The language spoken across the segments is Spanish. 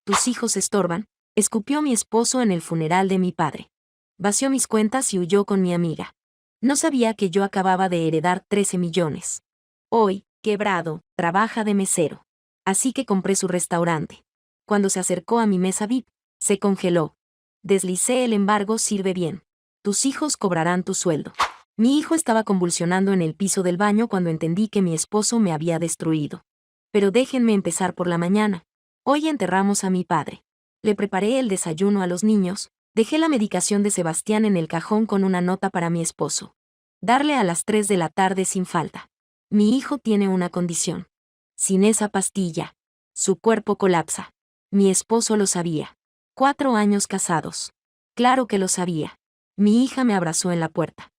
tus hijos estorban, escupió mi esposo en el funeral de mi padre. Vació mis cuentas y huyó con mi amiga. No sabía que yo acababa de heredar 13 millones. Hoy, quebrado, trabaja de mesero. Así que compré su restaurante. Cuando se acercó a mi mesa VIP, se congeló. Deslicé el embargo, sirve bien. Tus hijos cobrarán tu sueldo. Mi hijo estaba convulsionando en el piso del baño cuando entendí que mi esposo me había destruido. Pero déjenme empezar por la mañana. Hoy enterramos a mi padre. Le preparé el desayuno a los niños, dejé la medicación de Sebastián en el cajón con una nota para mi esposo. Darle a las 3 de la tarde sin falta. Mi hijo tiene una condición. Sin esa pastilla, su cuerpo colapsa. Mi esposo lo sabía. 4 años casados. Claro que lo sabía. Mi hija me abrazó en la puerta.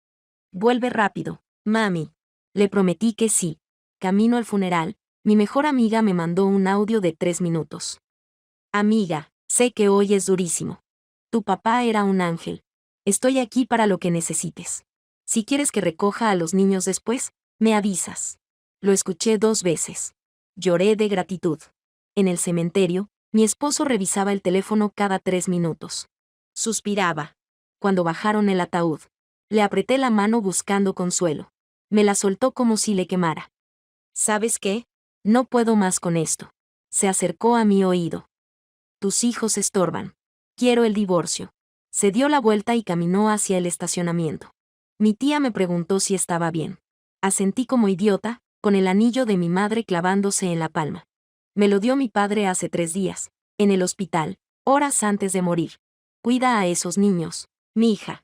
Vuelve rápido, mami. Le prometí que sí. Camino al funeral, mi mejor amiga me mandó un audio de 3 minutos. Amiga, sé que hoy es durísimo. Tu papá era un ángel. Estoy aquí para lo que necesites. Si quieres que recoja a los niños después, me avisas. Lo escuché 2 veces. Lloré de gratitud. En el cementerio, mi esposo revisaba el teléfono cada 3 minutos. Suspiraba. Cuando bajaron el ataúd, le apreté la mano buscando consuelo. Me la soltó como si le quemara. ¿Sabes qué? No puedo más con esto. Se acercó a mi oído. Tus hijos estorban. Quiero el divorcio. Se dio la vuelta y caminó hacia el estacionamiento. Mi tía me preguntó si estaba bien. Asentí como idiota, con el anillo de mi madre clavándose en la palma. Me lo dio mi padre hace 3 días, en el hospital, horas antes de morir. Cuida a esos niños, mi hija.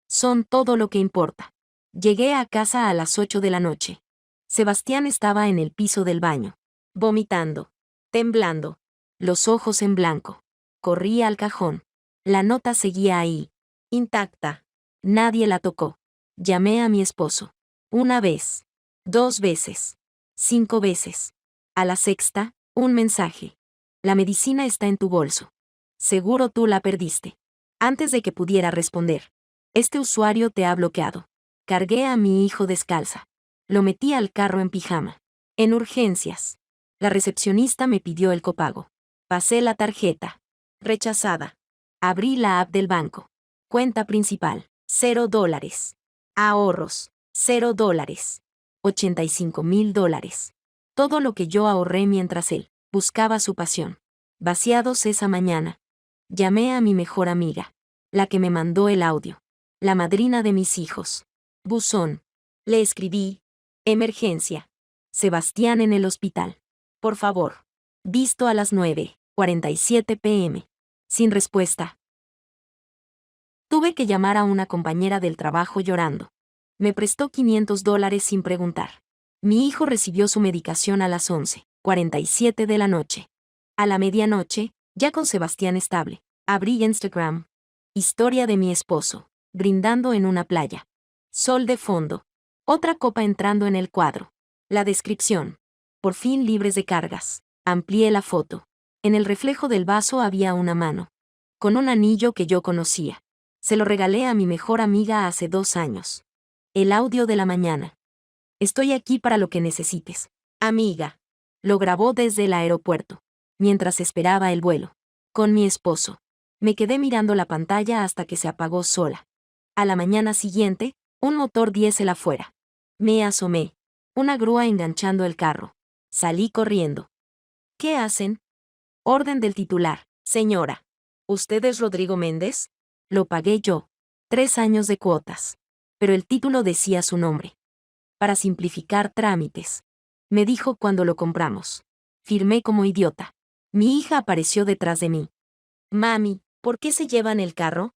Son todo lo que importa. Llegué a casa a las 8 de la noche. Sebastián estaba en el piso del baño, vomitando, temblando, los ojos en blanco. Corrí al cajón. La nota seguía ahí, intacta. Nadie la tocó. Llamé a mi esposo. 1 vez, 2 veces, 5 veces. A la 6ª, un mensaje. La medicina está en tu bolso. Seguro tú la perdiste. Antes de que pudiera responder. Este usuario te ha bloqueado. Cargué a mi hijo descalza. Lo metí al carro en pijama. En urgencias. La recepcionista me pidió el copago. Pasé la tarjeta. Rechazada. Abrí la app del banco. Cuenta principal, $0. Ahorros, $0. $85,000. Todo lo que yo ahorré mientras él buscaba su pasión. Vaciados esa mañana. Llamé a mi mejor amiga. La que me mandó el audio. La madrina de mis hijos. Buzón. Le escribí. Emergencia. Sebastián en el hospital. Por favor. Visto a las 9:47 p.m. Sin respuesta. Tuve que llamar a una compañera del trabajo llorando. Me prestó $500 sin preguntar. Mi hijo recibió su medicación a las 11:47 de la noche. A la medianoche, ya con Sebastián estable, abrí Instagram. Historia de mi esposo, brindando en una playa. Sol de fondo. Otra copa entrando en el cuadro. La descripción. Por fin libres de cargas. Amplié la foto. En el reflejo del vaso había una mano. Con un anillo que yo conocía. Se lo regalé a mi mejor amiga hace 2 años. El audio de la mañana. Estoy aquí para lo que necesites. Amiga. Lo grabó desde el aeropuerto. Mientras esperaba el vuelo. Con mi esposo. Me quedé mirando la pantalla hasta que se apagó sola. A la mañana siguiente, un motor diésel afuera. Me asomé. Una grúa enganchando el carro. Salí corriendo. ¿Qué hacen? Orden del titular. Señora. ¿Usted es Rodrigo Méndez? Lo pagué yo. 3 años de cuotas. Pero el título decía su nombre. Para simplificar trámites. Me dijo cuando lo compramos. Firmé como idiota. Mi hija apareció detrás de mí. Mami, ¿por qué se llevan el carro?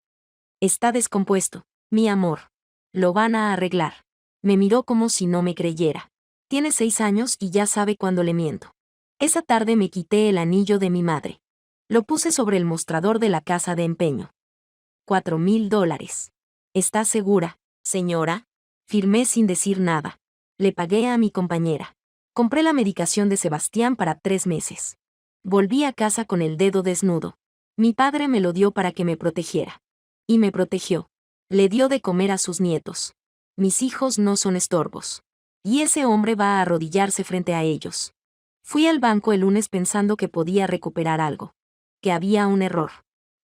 Está descompuesto, mi amor. Lo van a arreglar. Me miró como si no me creyera. Tiene 6 años y ya sabe cuándo le miento. Esa tarde me quité el anillo de mi madre. Lo puse sobre el mostrador de la casa de empeño. $4,000. ¿Está segura, señora? Firmé sin decir nada. Le pagué a mi compañera. Compré la medicación de Sebastián para 3 meses. Volví a casa con el dedo desnudo. Mi padre me lo dio para que me protegiera. Y me protegió. Le dio de comer a sus nietos. Mis hijos no son estorbos. Y ese hombre va a arrodillarse frente a ellos. Fui al banco el lunes pensando que podía recuperar algo. que había un error,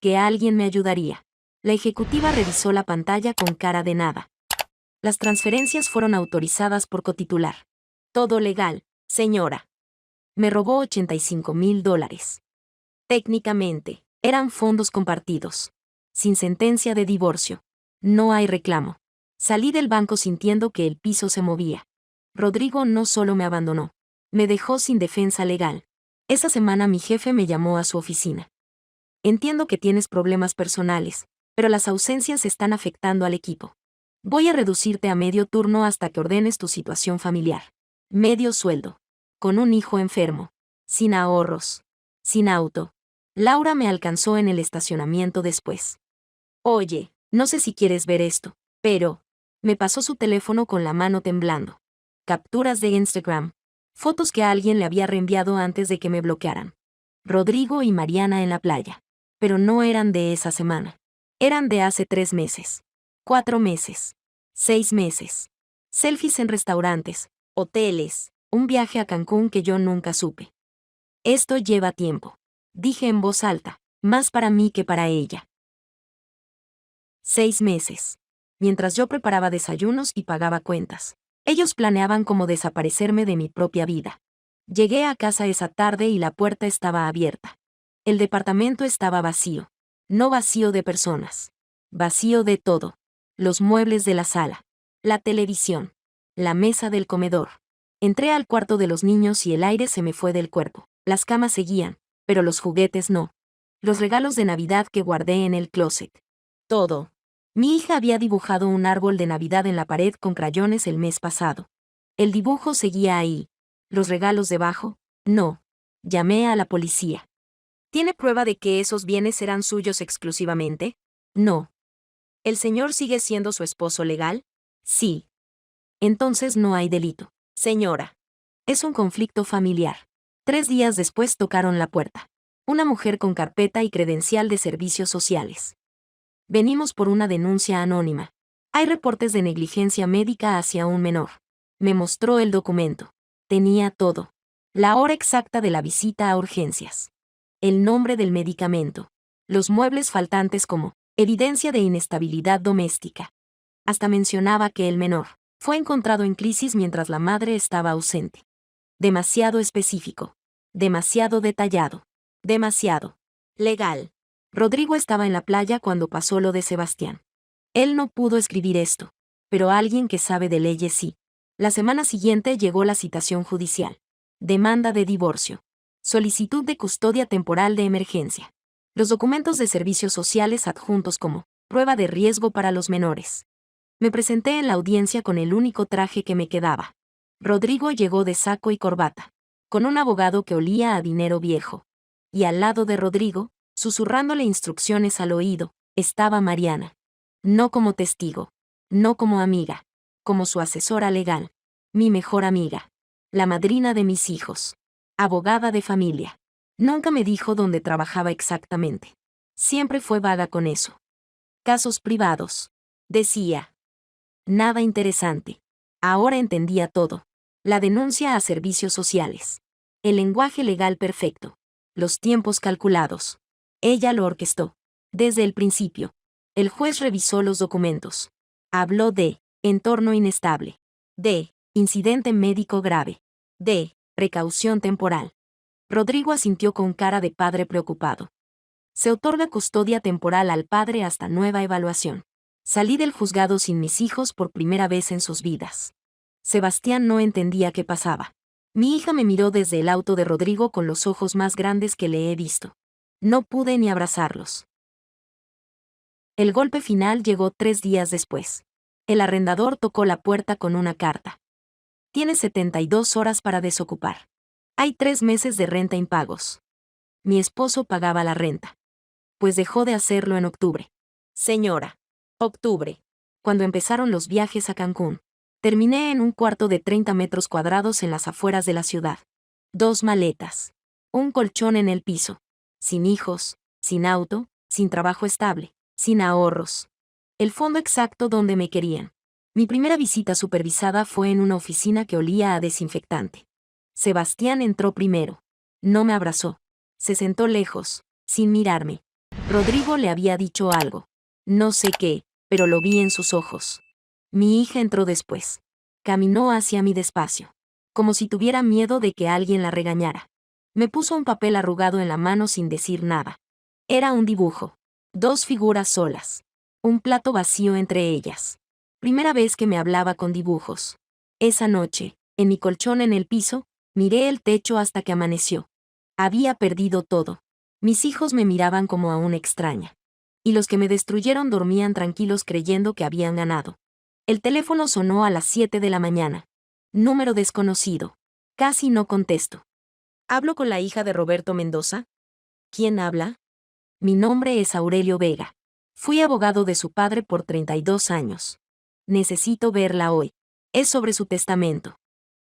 que alguien me ayudaría. La ejecutiva revisó la pantalla con cara de nada. Las transferencias fueron autorizadas por cotitular. Todo legal, señora. Me robó $85,000. Técnicamente, eran fondos compartidos. Sin sentencia de divorcio. No hay reclamo. Salí del banco sintiendo que el piso se movía. Rodrigo no solo me abandonó, me dejó sin defensa legal. Esa semana mi jefe me llamó a su oficina. Entiendo que tienes problemas personales, pero las ausencias están afectando al equipo. Voy a reducirte a medio turno hasta que ordenes tu situación familiar. Medio sueldo. Con un hijo enfermo. Sin ahorros. Sin auto. Laura me alcanzó en el estacionamiento después. Oye, no sé si quieres ver esto, pero... Me pasó su teléfono con la mano temblando. Capturas de Instagram. Fotos que alguien le había reenviado antes de que me bloquearan. Rodrigo y Mariana en la playa. Pero no eran de esa semana. Eran de hace 3 meses. 4 meses. 6 meses. Selfies en restaurantes, hoteles, un viaje a Cancún que yo nunca supe. Esto lleva tiempo. Dije en voz alta, más para mí que para ella. 6 meses. Mientras yo preparaba desayunos y pagaba cuentas, ellos planeaban cómo desaparecerme de mi propia vida. Llegué a casa esa tarde y la puerta estaba abierta. El departamento estaba vacío. No vacío de personas. Vacío de todo. Los muebles de la sala. La televisión. La mesa del comedor. Entré al cuarto de los niños y el aire se me fue del cuerpo. Las camas seguían, pero los juguetes no. Los regalos de Navidad que guardé en el closet. Todo. Mi hija había dibujado un árbol de Navidad en la pared con crayones el mes pasado. El dibujo seguía ahí. ¿Los regalos debajo? No. Llamé a la policía. ¿Tiene prueba de que esos bienes eran suyos exclusivamente? No. ¿El señor sigue siendo su esposo legal? Sí. Entonces no hay delito. Señora. Es un conflicto familiar. 3 días después tocaron la puerta. Una mujer con carpeta y credencial de servicios sociales. Venimos por una denuncia anónima. Hay reportes de negligencia médica hacia un menor. Me mostró el documento. Tenía todo. La hora exacta de la visita a urgencias. El nombre del medicamento. Los muebles faltantes como evidencia de inestabilidad doméstica. Hasta mencionaba que el menor fue encontrado en crisis mientras la madre estaba ausente. Demasiado específico. Demasiado detallado. Demasiado legal. Rodrigo estaba en la playa cuando pasó lo de Sebastián. Él no pudo escribir esto, pero alguien que sabe de leyes sí. La semana siguiente llegó la citación judicial. Demanda de divorcio. Solicitud de custodia temporal de emergencia. Los documentos de servicios sociales adjuntos como prueba de riesgo para los menores. Me presenté en la audiencia con el único traje que me quedaba. Rodrigo llegó de saco y corbata, con un abogado que olía a dinero viejo. Y al lado de Rodrigo, susurrándole instrucciones al oído, estaba Mariana. No como testigo, no como amiga, como su asesora legal, mi mejor amiga, la madrina de mis hijos, abogada de familia. Nunca me dijo dónde trabajaba exactamente. Siempre fue vaga con eso. Casos privados. Decía. Nada interesante. Ahora entendía todo. La denuncia a servicios sociales. El lenguaje legal perfecto. Los tiempos calculados. Ella lo orquestó. Desde el principio. El juez revisó los documentos. Habló de entorno inestable. De incidente médico grave. De precaución temporal. Rodrigo asintió con cara de padre preocupado. Se otorga custodia temporal al padre hasta nueva evaluación. Salí del juzgado sin mis hijos por primera vez en sus vidas. Sebastián no entendía qué pasaba. Mi hija me miró desde el auto de Rodrigo con los ojos más grandes que le he visto. No pude ni abrazarlos. El golpe final llegó 3 días después. El arrendador tocó la puerta con una carta. Tienes 72 horas para desocupar. Hay 3 meses de renta impagos. Mi esposo pagaba la renta. Pues dejó de hacerlo en octubre. Señora. Octubre. Cuando empezaron los viajes a Cancún. Terminé en un cuarto de 30 metros cuadrados en las afueras de la ciudad. 2 maletas. Un colchón en el piso. Sin hijos, sin auto, sin trabajo estable, sin ahorros. El fondo exacto donde me querían. Mi primera visita supervisada fue en una oficina que olía a desinfectante. Sebastián entró primero. No me abrazó. Se sentó lejos, sin mirarme. Rodrigo le había dicho algo. No sé qué, pero lo vi en sus ojos. Mi hija entró después. Caminó hacia mí despacio, como si tuviera miedo de que alguien la regañara. Me puso un papel arrugado en la mano sin decir nada. Era un dibujo. 2 figuras solas. Un plato vacío entre ellas. Primera vez que me hablaba con dibujos. Esa noche, en mi colchón en el piso, miré el techo hasta que amaneció. Había perdido todo. Mis hijos me miraban como a una extraña. Y los que me destruyeron dormían tranquilos creyendo que habían ganado. El teléfono sonó a las 7 de la mañana. Número desconocido. Casi no contesto. ¿Hablo con la hija de Roberto Mendoza? ¿Quién habla? Mi nombre es Aurelio Vega. Fui abogado de su padre por 32 años. Necesito verla hoy. Es sobre su testamento.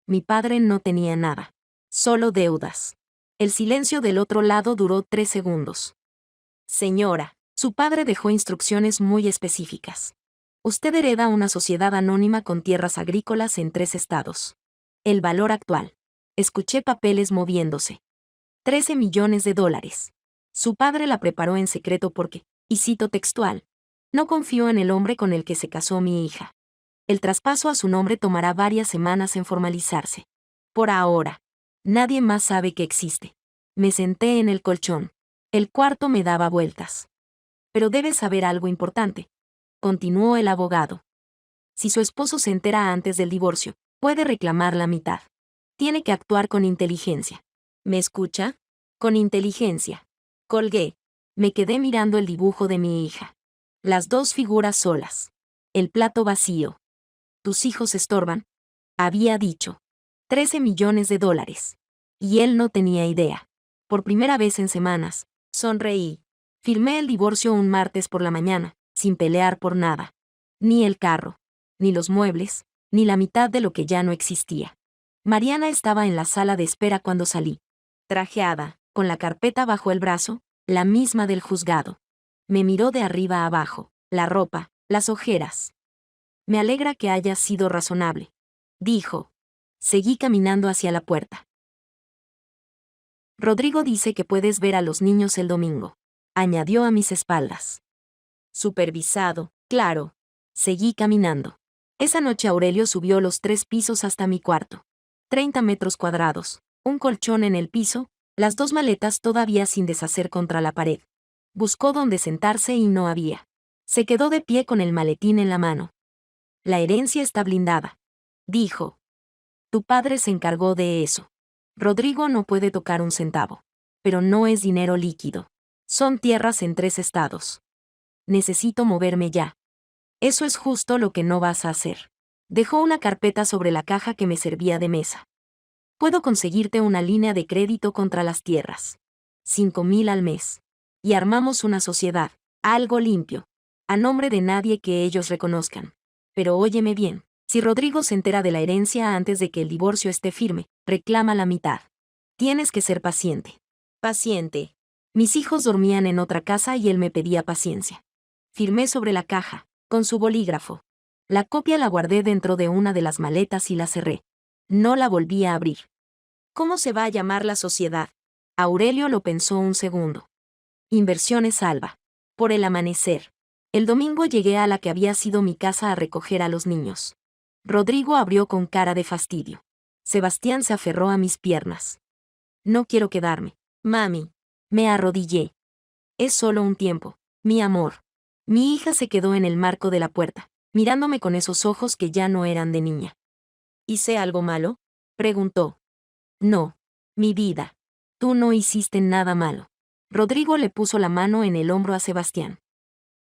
Mi padre no tenía nada. Solo deudas. El silencio del otro lado duró 3 segundos. Señora, su padre dejó instrucciones muy específicas. Usted hereda una sociedad anónima con tierras agrícolas en 3 estados. El valor actual. Escuché papeles moviéndose. 13 millones de dólares. Su padre la preparó en secreto porque, y cito textual, no confío en el hombre con el que se casó mi hija. El traspaso a su nombre tomará varias semanas en formalizarse. Por ahora, nadie más sabe que existe. Me senté en el colchón. El cuarto me daba vueltas. Pero debes saber algo importante. Continuó el abogado. Si su esposo se entera antes del divorcio, puede reclamar la mitad. Tiene que actuar con inteligencia. ¿Me escucha? Con inteligencia. Colgué. Me quedé mirando el dibujo de mi hija. Las 2 figuras solas. El plato vacío. Tus hijos estorban, había dicho. 13 millones de dólares. Y él no tenía idea. Por primera vez en semanas, sonreí. Firmé el divorcio un martes por la mañana, sin pelear por nada. Ni el carro, ni los muebles, ni la mitad de lo que ya no existía. Mariana estaba en la sala de espera cuando salí. Trajeada, con la carpeta bajo el brazo, la misma del juzgado. Me miró de arriba a abajo, la ropa, las ojeras. Me alegra que hayas sido razonable, dijo. Seguí caminando hacia la puerta. Rodrigo dice que puedes ver a los niños el domingo, añadió a mis espaldas. Supervisado, claro. Seguí caminando. Esa noche Aurelio subió los 3 pisos hasta mi cuarto. 30 metros cuadrados, un colchón en el piso, las 2 maletas todavía sin deshacer contra la pared. Buscó dónde sentarse y no había. Se quedó de pie con el maletín en la mano. La herencia está blindada, dijo. Tu padre se encargó de eso. Rodrigo no puede tocar un centavo. Pero no es dinero líquido. Son tierras en 3 estados. Necesito moverme ya. Eso es justo lo que no vas a hacer. Dejó una carpeta sobre la caja que me servía de mesa. Puedo conseguirte una línea de crédito contra las tierras. 5,000 al mes. Y armamos una sociedad, algo limpio, a nombre de nadie que ellos reconozcan. Pero óyeme bien, si Rodrigo se entera de la herencia antes de que el divorcio esté firme, reclama la mitad. Tienes que ser paciente. Paciente. Mis hijos dormían en otra casa y él me pedía paciencia. Firmé sobre la caja, con su bolígrafo. La copia la guardé dentro de una de las maletas y la cerré. No la volví a abrir. ¿Cómo se va a llamar la sociedad? Aurelio lo pensó un segundo. Inversiones Alba. Por el amanecer. El domingo llegué a la que había sido mi casa a recoger a los niños. Rodrigo abrió con cara de fastidio. Sebastián se aferró a mis piernas. No quiero quedarme. Mami. Me arrodillé. Es solo un tiempo, mi amor. Mi hija se quedó en el marco de la puerta, mirándome con esos ojos que ya no eran de niña. ¿Hice algo malo? Preguntó. No, mi vida. Tú no hiciste nada malo. Rodrigo le puso la mano en el hombro a Sebastián.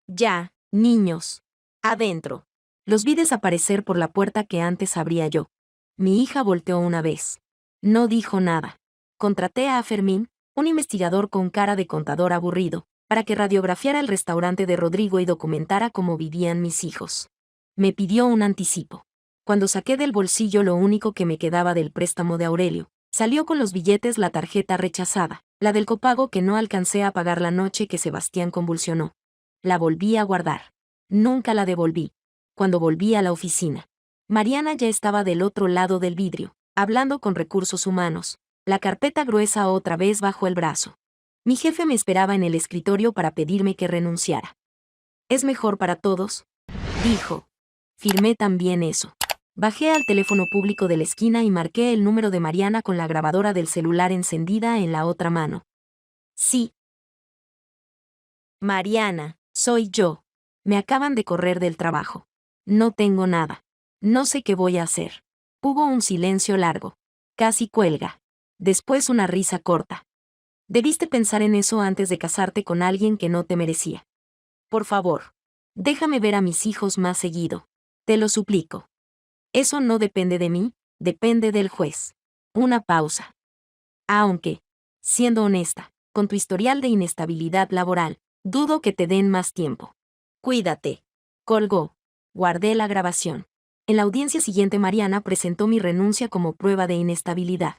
Ya, niños. Adentro. Los vi desaparecer por la puerta que antes abría yo. Mi hija volteó una vez. No dijo nada. Contraté a Fermín, un investigador con cara de contador aburrido, para que radiografiara el restaurante de Rodrigo y documentara cómo vivían mis hijos. Me pidió un anticipo. Cuando saqué del bolsillo lo único que me quedaba del préstamo de Aurelio, salió con los billetes la tarjeta rechazada, la del copago que no alcancé a pagar la noche que Sebastián convulsionó. La volví a guardar. Nunca la devolví. Cuando volví a la oficina, Mariana ya estaba del otro lado del vidrio, hablando con recursos humanos, la carpeta gruesa otra vez bajo el brazo. Mi jefe me esperaba en el escritorio para pedirme que renunciara. Es mejor para todos, dijo. Firmé también eso. Bajé al teléfono público de la esquina y marqué el número de Mariana con la grabadora del celular encendida en la otra mano. Sí. Mariana, soy yo. Me acaban de correr del trabajo. No tengo nada. No sé qué voy a hacer. Hubo un silencio largo. Casi cuelga. Después una risa corta. Debiste pensar en eso antes de casarte con alguien que no te merecía. Por favor, déjame ver a mis hijos más seguido. Te lo suplico. Eso no depende de mí, depende del juez. Una pausa. Aunque, siendo honesta, con tu historial de inestabilidad laboral, dudo que te den más tiempo. Cuídate. Colgó. Guardé la grabación. En la audiencia siguiente Mariana presentó mi renuncia como prueba de inestabilidad.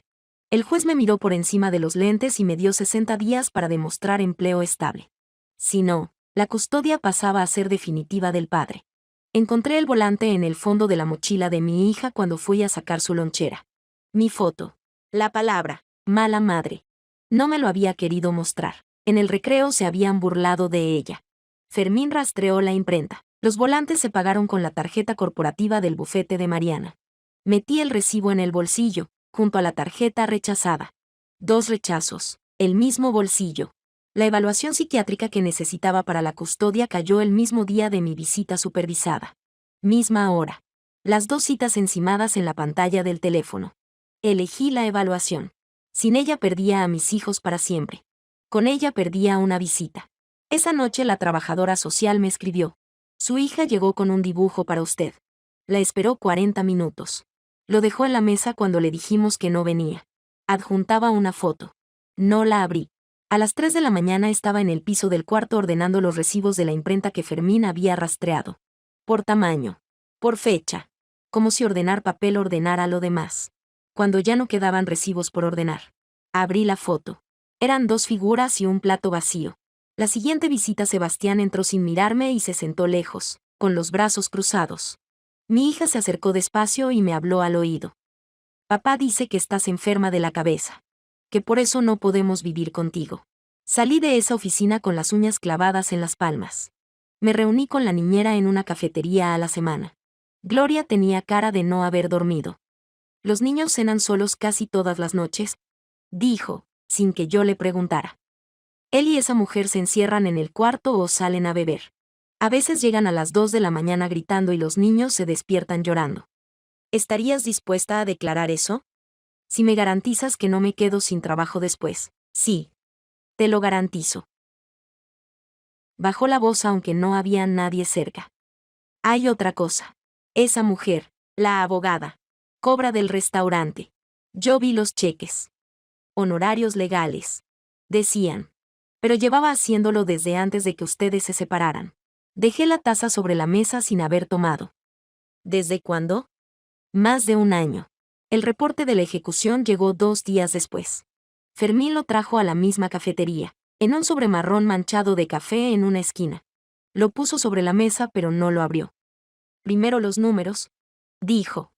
El juez me miró por encima de los lentes y me dio 60 días para demostrar empleo estable. Si no, la custodia pasaba a ser definitiva del padre. Encontré el volante en el fondo de la mochila de mi hija cuando fui a sacar su lonchera. Mi foto. La palabra, mala madre. No me lo había querido mostrar. En el recreo se habían burlado de ella. Fermín rastreó la imprenta. Los volantes se pagaron con la tarjeta corporativa del bufete de Mariana. Metí el recibo en el bolsillo, junto a la tarjeta rechazada. 2 rechazos. El mismo bolsillo. La evaluación psiquiátrica que necesitaba para la custodia cayó el mismo día de mi visita supervisada. Misma hora. Las 2 citas encimadas en la pantalla del teléfono. Elegí la evaluación. Sin ella perdía a mis hijos para siempre. Con ella perdía una visita. Esa noche la trabajadora social me escribió. Su hija llegó con un dibujo para usted. La esperó 40 minutos. Lo dejó en la mesa cuando le dijimos que no venía. Adjuntaba una foto. No la abrí. A las 3 de la mañana estaba en el piso del cuarto ordenando los recibos de la imprenta que Fermín había rastreado. Por tamaño. Por fecha. Como si ordenar papel ordenara lo demás. Cuando ya no quedaban recibos por ordenar. Abrí la foto. Eran 2 figuras y un plato vacío. La siguiente visita Sebastián entró sin mirarme y se sentó lejos, con los brazos cruzados. Mi hija se acercó despacio y me habló al oído. Papá dice que estás enferma de la cabeza. Que por eso no podemos vivir contigo. Salí de esa oficina con las uñas clavadas en las palmas. Me reuní con la niñera en una cafetería a la semana. Gloria tenía cara de no haber dormido. Los niños cenan solos casi todas las noches, dijo, sin que yo le preguntara. Él y esa mujer se encierran en el cuarto o salen a beber. A veces llegan a las 2 de la mañana gritando y los niños se despiertan llorando. ¿Estarías dispuesta a declarar eso? Si me garantizas que no me quedo sin trabajo después. Sí. Te lo garantizo. Bajó la voz aunque no había nadie cerca. Hay otra cosa. Esa mujer, la abogada, cobra del restaurante. Yo vi los cheques. Honorarios legales. Decían. Pero llevaba haciéndolo desde antes de que ustedes se separaran. Dejé la taza sobre la mesa sin haber tomado. ¿Desde cuándo? Más de 1 año. El reporte de la ejecución llegó 2 días después. Fermín lo trajo a la misma cafetería, en un sobre marrón manchado de café en una esquina. Lo puso sobre la mesa pero no lo abrió. Primero los números, dijo.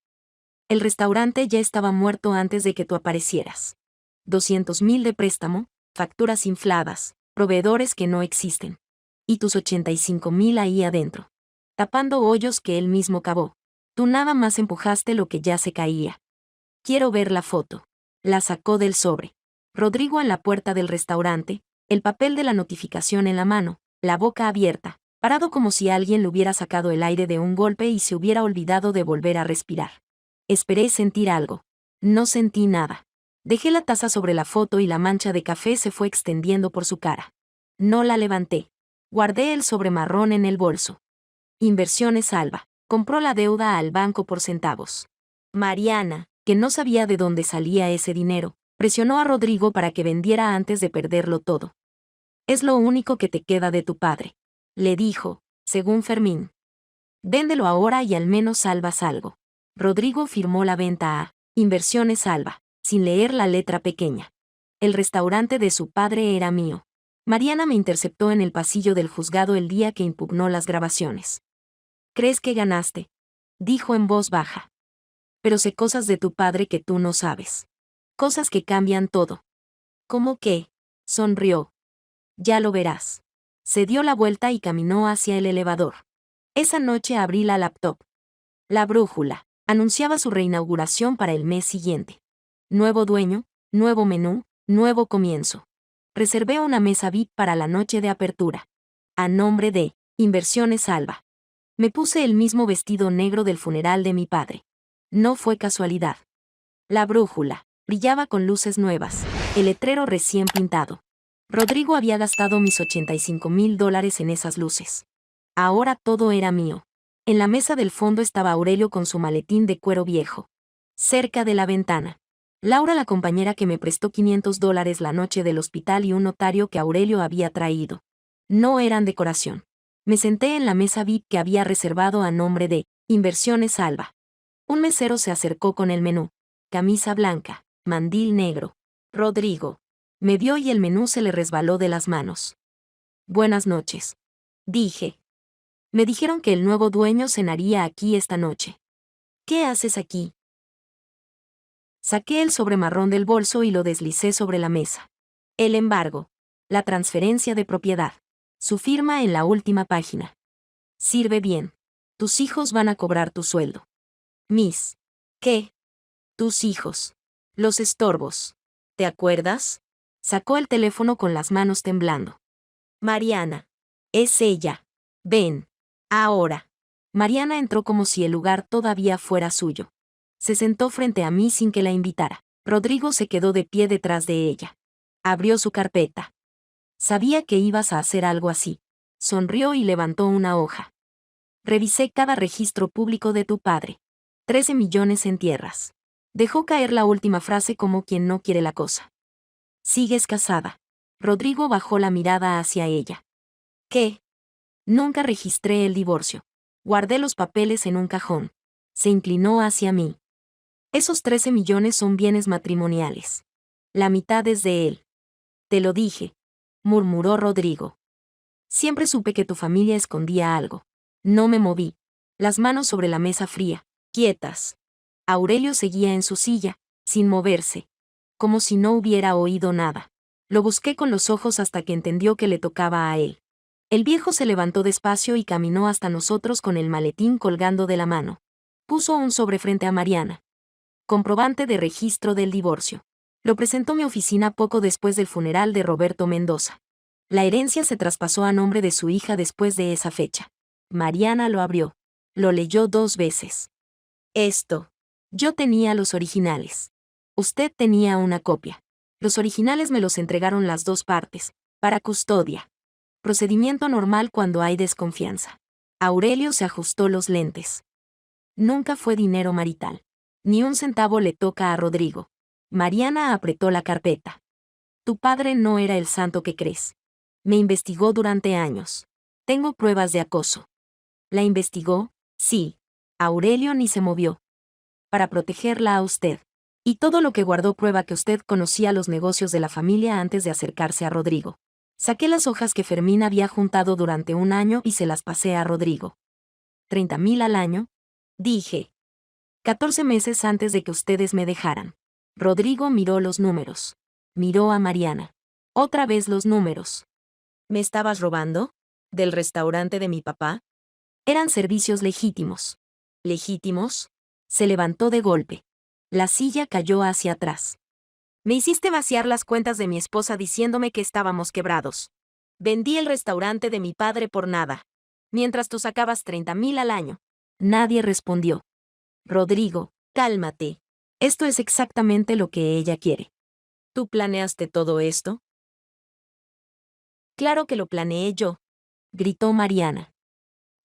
El restaurante ya estaba muerto antes de que tú aparecieras. 200,000 de préstamo, facturas infladas, proveedores que no existen. Y tus 85,000 ahí adentro. Tapando hoyos que él mismo cavó. Tú nada más empujaste lo que ya se caía. Quiero ver la foto. La sacó del sobre. Rodrigo en la puerta del restaurante, el papel de la notificación en la mano, la boca abierta, parado como si alguien le hubiera sacado el aire de un golpe y se hubiera olvidado de volver a respirar. Esperé sentir algo. No sentí nada. Dejé la taza sobre la foto y la mancha de café se fue extendiendo por su cara. No la levanté. Guardé el sobre marrón en el bolso. Inversiones Alba. Compró la deuda al banco por centavos. Mariana, que no sabía de dónde salía ese dinero, presionó a Rodrigo para que vendiera antes de perderlo todo. Es lo único que te queda de tu padre, le dijo, según Fermín. Véndelo ahora y al menos salvas algo. Rodrigo firmó la venta a Inversiones Alba, sin leer la letra pequeña. El restaurante de su padre era mío. Mariana me interceptó en el pasillo del juzgado el día que impugnó las grabaciones. ¿Crees que ganaste? Dijo en voz baja. Pero sé cosas de tu padre que tú no sabes. Cosas que cambian todo. ¿Cómo qué? Sonrió. Ya lo verás. Se dio la vuelta y caminó hacia el elevador. Esa noche abrí la laptop. La brújula anunciaba su reinauguración para el mes siguiente. Nuevo dueño, nuevo menú, nuevo comienzo. Reservé una mesa VIP para la noche de apertura. A nombre de Inversiones Alba. Me puse el mismo vestido negro del funeral de mi padre. No fue casualidad. La brújula brillaba con luces nuevas, el letrero recién pintado. Rodrigo había gastado mis $85,000 en esas luces. Ahora todo era mío. En la mesa del fondo estaba Aurelio con su maletín de cuero viejo. Cerca de la ventana, Laura, la compañera que me prestó $500 la noche del hospital, y un notario que Aurelio había traído. No eran decoración. Me senté en la mesa VIP que había reservado a nombre de Inversiones Alba. Un mesero se acercó con el menú. Camisa blanca, mandil negro. Rodrigo. Me vio y el menú se le resbaló de las manos. Buenas noches. Dije. Me dijeron que el nuevo dueño cenaría aquí esta noche. ¿Qué haces aquí? Saqué el sobre marrón del bolso y lo deslicé sobre la mesa. El embargo. La transferencia de propiedad. Su firma en la última página. Sirve bien. Tus hijos van a cobrar tu sueldo. Mis. ¿Qué? Tus hijos. Los estorbos. ¿Te acuerdas? Sacó el teléfono con las manos temblando. Mariana. Es ella. Ven. Ahora. Mariana entró como si el lugar todavía fuera suyo. Se sentó frente a mí sin que la invitara. Rodrigo se quedó de pie detrás de ella. Abrió su carpeta. Sabía que ibas a hacer algo así. Sonrió y levantó una hoja. Revisé cada registro público de tu padre. 13 millones en tierras. Dejó caer la última frase como quien no quiere la cosa. ¿Sigues casada? Rodrigo bajó la mirada hacia ella. ¿Qué? Nunca registré el divorcio. Guardé los papeles en un cajón. Se inclinó hacia mí. Esos 13 millones son bienes matrimoniales. La mitad es de él. Te lo dije, murmuró Rodrigo. Siempre supe que tu familia escondía algo. No me moví. Las manos sobre la mesa fría, quietas. Aurelio seguía en su silla, sin moverse, como si no hubiera oído nada. Lo busqué con los ojos hasta que entendió que le tocaba a él. El viejo se levantó despacio y caminó hasta nosotros con el maletín colgando de la mano. Puso un sobre frente a Mariana. Comprobante de registro del divorcio. Lo presentó mi oficina poco después del funeral de Roberto Mendoza. La herencia se traspasó a nombre de su hija después de esa fecha. Mariana lo abrió. Lo leyó 2 veces. Esto. Yo tenía los originales. Usted tenía una copia. Los originales me los entregaron las 2 partes, para custodia. Procedimiento normal cuando hay desconfianza. Aurelio se ajustó los lentes. Nunca fue dinero marital. Ni un centavo le toca a Rodrigo. Mariana apretó la carpeta. Tu padre no era el santo que crees. Me investigó durante años. Tengo pruebas de acoso. ¿La investigó? Sí. Aurelio ni se movió. Para protegerla a usted. Y todo lo que guardó prueba que usted conocía los negocios de la familia antes de acercarse a Rodrigo. Saqué las hojas que Fermín había juntado durante un año y se las pasé a Rodrigo. 30,000 al año, dije. 14 meses antes de que ustedes me dejaran. Rodrigo miró los números. Miró a Mariana. Otra vez los números. ¿Me estabas robando? ¿Del restaurante de mi papá? Eran servicios legítimos. ¿Legítimos? Se levantó de golpe. La silla cayó hacia atrás. Me hiciste vaciar las cuentas de mi esposa diciéndome que estábamos quebrados. Vendí el restaurante de mi padre por nada. Mientras tú sacabas 30,000 al año. Nadie respondió. Rodrigo, cálmate. Esto es exactamente lo que ella quiere. ¿Tú planeaste todo esto? Claro que lo planeé yo, gritó Mariana.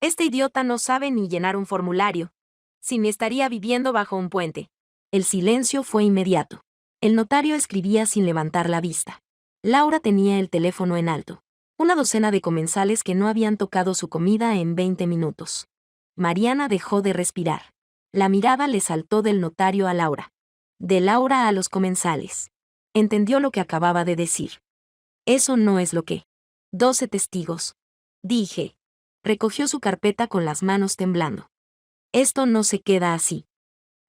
Este idiota no sabe ni llenar un formulario. Si me estaría viviendo bajo un puente. El silencio fue inmediato. El notario escribía sin levantar la vista. Laura tenía el teléfono en alto. Una docena de comensales que no habían tocado su comida en 20 minutos. Mariana dejó de respirar. La mirada le saltó del notario a Laura. De Laura a los comensales. Entendió lo que acababa de decir. Eso no es lo que. 12 testigos. Dije. Recogió su carpeta con las manos temblando. Esto no se queda así.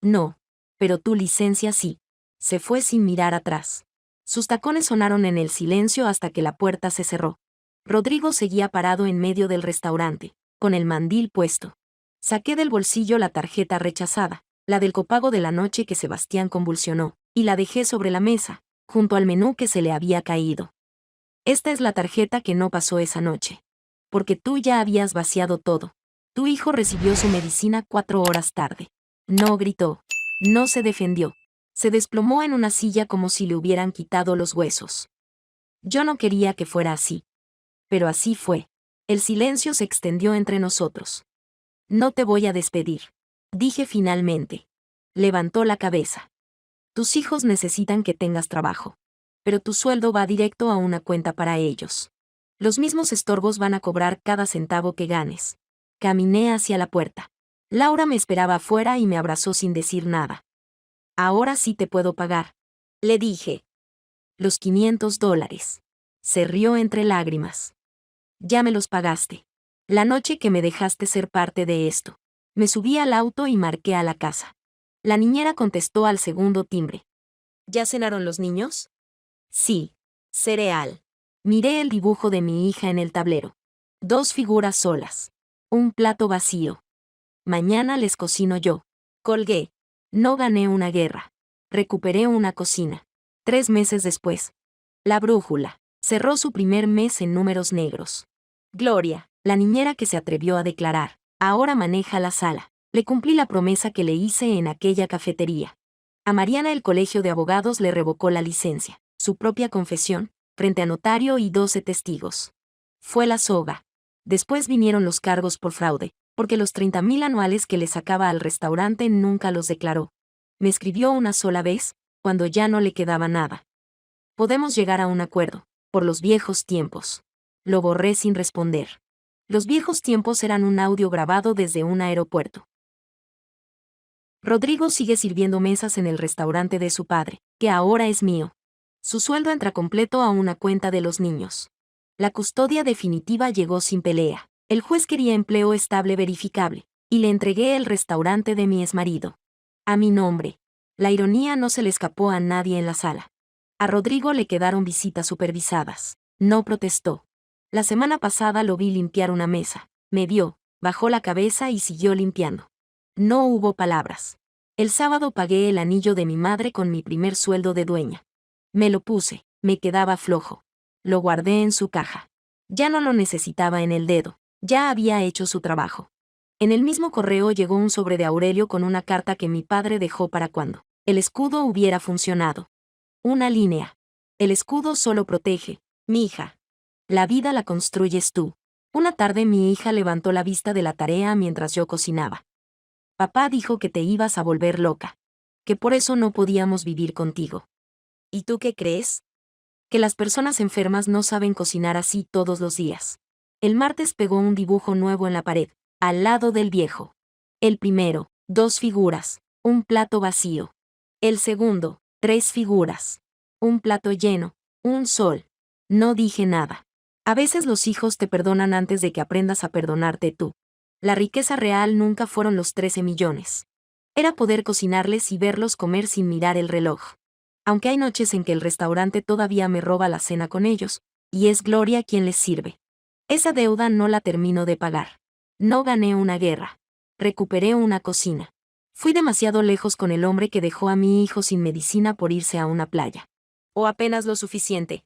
No. Pero tu licencia sí. Se fue sin mirar atrás. Sus tacones sonaron en el silencio hasta que la puerta se cerró. Rodrigo seguía parado en medio del restaurante, con el mandil puesto. Saqué del bolsillo la tarjeta rechazada, la del copago de la noche que Sebastián convulsionó, y la dejé sobre la mesa, junto al menú que se le había caído. Esta es la tarjeta que no pasó esa noche. Porque tú ya habías vaciado todo. Tu hijo recibió su medicina 4 horas tarde. No gritó. No se defendió. Se desplomó en una silla como si le hubieran quitado los huesos. Yo no quería que fuera así. Pero así fue. El silencio se extendió entre nosotros. No te voy a despedir. Dije finalmente. Levantó la cabeza. Tus hijos necesitan que tengas trabajo. Pero tu sueldo va directo a una cuenta para ellos. Los mismos estorbos van a cobrar cada centavo que ganes. Caminé hacia la puerta. Laura me esperaba afuera y me abrazó sin decir nada. Ahora sí te puedo pagar. Le dije. Los $500. Se rió entre lágrimas. Ya me los pagaste. La noche que me dejaste ser parte de esto. Me subí al auto y marqué a la casa. La niñera contestó al segundo timbre. ¿Ya cenaron los niños? Sí. Cereal. Miré el dibujo de mi hija en el tablero. 2 figuras solas. Un plato vacío. Mañana les cocino yo. Colgué. No gané una guerra. Recuperé una cocina. 3 meses después. La brújula. Cerró su primer mes en números negros. Gloria, la niñera que se atrevió a declarar, ahora maneja la sala. Le cumplí la promesa que le hice en aquella cafetería. A Mariana el colegio de abogados le revocó la licencia, su propia confesión, frente a notario y 12 testigos. Fue la soga. Después vinieron los cargos por fraude, porque los 30,000 anuales que le sacaba al restaurante nunca los declaró. Me escribió una sola vez, cuando ya no le quedaba nada. Podemos llegar a un acuerdo, por los viejos tiempos. Lo borré sin responder. Los viejos tiempos eran un audio grabado desde un aeropuerto. Rodrigo sigue sirviendo mesas en el restaurante de su padre, que ahora es mío. Su sueldo entra completo a una cuenta de los niños. La custodia definitiva llegó sin pelea. El juez quería empleo estable verificable, y le entregué el restaurante de mi exmarido. A mi nombre. La ironía no se le escapó a nadie en la sala. A Rodrigo le quedaron visitas supervisadas. No protestó. La semana pasada lo vi limpiar una mesa. Me vio, bajó la cabeza y siguió limpiando. No hubo palabras. El sábado pagué el anillo de mi madre con mi primer sueldo de dueña. Me lo puse, me quedaba flojo. Lo guardé en su caja. Ya no lo necesitaba en el dedo, ya había hecho su trabajo. En el mismo correo llegó un sobre de Aurelio con una carta que mi padre dejó para cuando el escudo hubiera funcionado. Una línea. El escudo solo protege, mi hija. La vida la construyes tú. Una tarde mi hija levantó la vista de la tarea mientras yo cocinaba. Papá dijo que te ibas a volver loca. Que por eso no podíamos vivir contigo. ¿Y tú qué crees? Que las personas enfermas no saben cocinar así todos los días. El martes pegó un dibujo nuevo en la pared, al lado del viejo. El primero, 2 figuras, un plato vacío. El segundo, 3 figuras. Un plato lleno, un sol. No dije nada. A veces los hijos te perdonan antes de que aprendas a perdonarte tú. La riqueza real nunca fueron los 13 millones. Era poder cocinarles y verlos comer sin mirar el reloj. Aunque hay noches en que el restaurante todavía me roba la cena con ellos, y es Gloria quien les sirve. Esa deuda no la termino de pagar. No gané una guerra. Recuperé una cocina. Fui demasiado lejos con el hombre que dejó a mi hijo sin medicina por irse a una playa. O apenas lo suficiente.